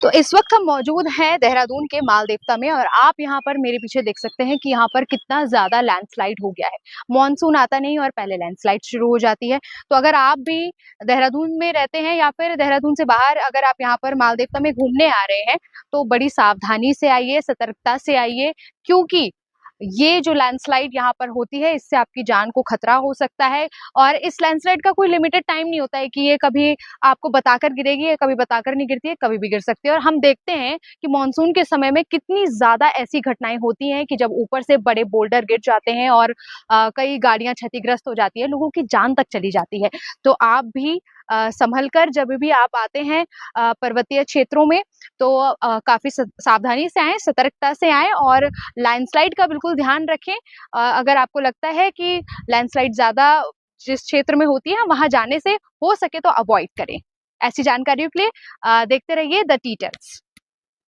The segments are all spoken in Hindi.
तो इस वक्त हम मौजूद हैं देहरादून के माल देवता में और आप यहाँ पर मेरे पीछे देख सकते हैं कि यहाँ पर कितना ज़्यादा लैंडस्लाइड हो गया है। मॉनसून आता नहीं और पहले लैंडस्लाइड शुरू हो जाती है। तो अगर आप भी देहरादून में रहते हैं या फिर देहरादून से बाहर अगर आप यहाँ पर माल देवता में घूमने आ रहे हैं, तो बड़ी सावधानी से आइए, सतर्कता से आइए, क्योंकि ये जो लैंडस्लाइड यहाँ पर होती है, इससे आपकी जान को खतरा हो सकता है। और इस लैंडस्लाइड का कोई लिमिटेड टाइम नहीं होता है कि ये कभी आपको बताकर गिरेगी या कभी बताकर नहीं गिरती है, कभी भी गिर सकती है। और हम देखते हैं कि मानसून के समय में कितनी ज़्यादा ऐसी घटनाएँ होती हैं कि जब ऊपर से बड़े बोल्डर गिर जाते हैं और कई गाड़ियाँ क्षतिग्रस्त हो जाती है, लोगों की जान तक चली जाती है। तो आप भी संभल कर जब भी आप आते हैं पर्वतीय क्षेत्रों में, तो काफ़ी सावधानी से आएँ, सतर्कता से आएँ और लैंडस्लाइड का बिल्कुल ध्यान रखें। अगर आपको लगता है कि लैंडस्लाइड ज़्यादा जिस क्षेत्र में होती है, वहाँ जाने से हो सके तो अवॉइड करें। ऐसी जानकारियों के लिए देखते रहिए द टीटल्स।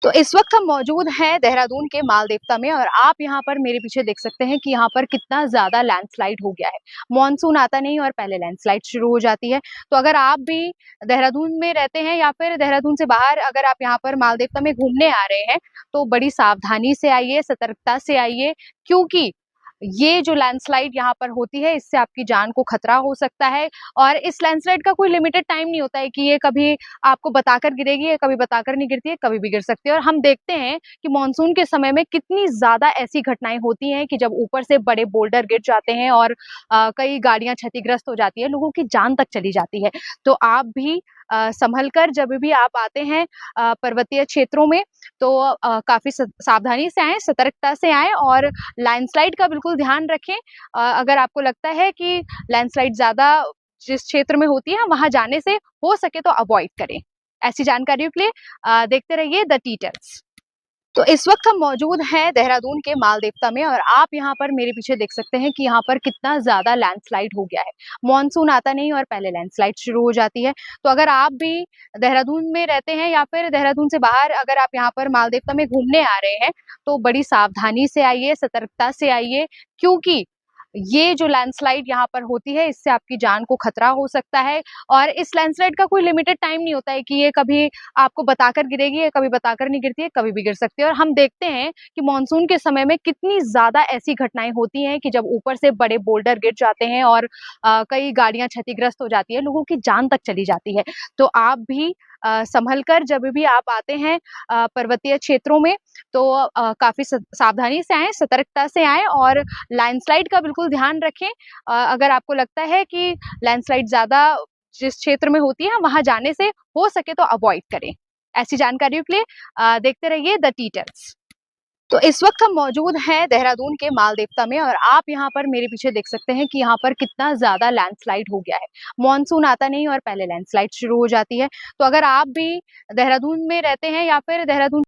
तो इस वक्त हम मौजूद हैं देहरादून के माल देवता में और आप यहाँ पर मेरे पीछे देख सकते हैं कि यहाँ पर कितना ज़्यादा लैंडस्लाइड हो गया है। मॉनसून आता नहीं और पहले लैंडस्लाइड शुरू हो जाती है। तो अगर आप भी देहरादून में रहते हैं या फिर देहरादून से बाहर अगर आप यहाँ पर माल देवता में घूमने आ रहे हैं, तो बड़ी सावधानी से आइए, सतर्कता से आइए, क्योंकि ये जो लैंडस्लाइड यहाँ पर होती है, इससे आपकी जान को खतरा हो सकता है। और इस लैंडस्लाइड का कोई लिमिटेड टाइम नहीं होता है कि ये कभी आपको बताकर गिरेगी या कभी बताकर नहीं गिरती है, कभी भी गिर सकती है। और हम देखते हैं कि मानसून के समय में कितनी ज़्यादा ऐसी घटनाएँ होती हैं कि जब ऊपर से बड़े बोल्डर गिर जाते हैं और कई गाड़ियाँ क्षतिग्रस्त हो जाती है, लोगों की जान तक चली जाती है। तो आप भी संभल कर जब भी आप आते हैं पर्वतीय क्षेत्रों में, तो काफ़ी सावधानी से आएँ, सतर्कता से आएँ और लैंडस्लाइड का बिल्कुल ध्यान रखें। अगर आपको लगता है कि लैंडस्लाइड ज़्यादा जिस क्षेत्र में होती है, वहाँ जाने से हो सके तो अवॉइड करें। ऐसी जानकारियों के लिए देखते रहिए द टीटल्स। तो इस वक्त हम मौजूद हैं देहरादून के माल देवता में और आप यहाँ पर मेरे पीछे देख सकते हैं कि यहाँ पर कितना ज़्यादा लैंडस्लाइड हो गया है। मॉनसून आता नहीं और पहले लैंडस्लाइड शुरू हो जाती है। तो अगर आप भी देहरादून में रहते हैं या फिर देहरादून से बाहर अगर आप यहाँ पर माल देवता में घूमने आ रहे हैं, तो बड़ी सावधानी से आइए, सतर्कता से आइए, क्योंकि ये जो लैंडस्लाइड यहाँ पर होती है, इससे आपकी जान को खतरा हो सकता है। और इस लैंडस्लाइड का कोई लिमिटेड टाइम नहीं होता है कि ये कभी आपको बताकर गिरेगी या कभी बताकर नहीं गिरती है, कभी भी गिर सकती है। और हम देखते हैं कि मानसून के समय में कितनी ज़्यादा ऐसी घटनाएँ होती हैं कि जब ऊपर से बड़े बोल्डर गिर जाते हैं और कई गाड़ियाँ क्षतिग्रस्त हो जाती है, लोगों की जान तक चली जाती है। तो आप भी संभल कर जब भी आप आते हैं पर्वतीय क्षेत्रों में, तो काफ़ी सावधानी से आएँ, सतर्कता से आएँ और लैंडस्लाइड का बिल्कुल ध्यान रखें। अगर आपको लगता है कि लैंडस्लाइड ज़्यादा जिस क्षेत्र में होती है, वहाँ जाने से हो सके तो अवॉइड करें। ऐसी जानकारियों के लिए देखते रहिए द टीटल्स। तो इस वक्त हम मौजूद हैं देहरादून के माल देवता में और आप यहाँ पर मेरे पीछे देख सकते हैं कि यहाँ पर कितना ज़्यादा लैंडस्लाइड हो गया है। मॉनसून आता नहीं और पहले लैंडस्लाइड शुरू हो जाती है। तो अगर आप भी देहरादून में रहते हैं या फिर देहरादून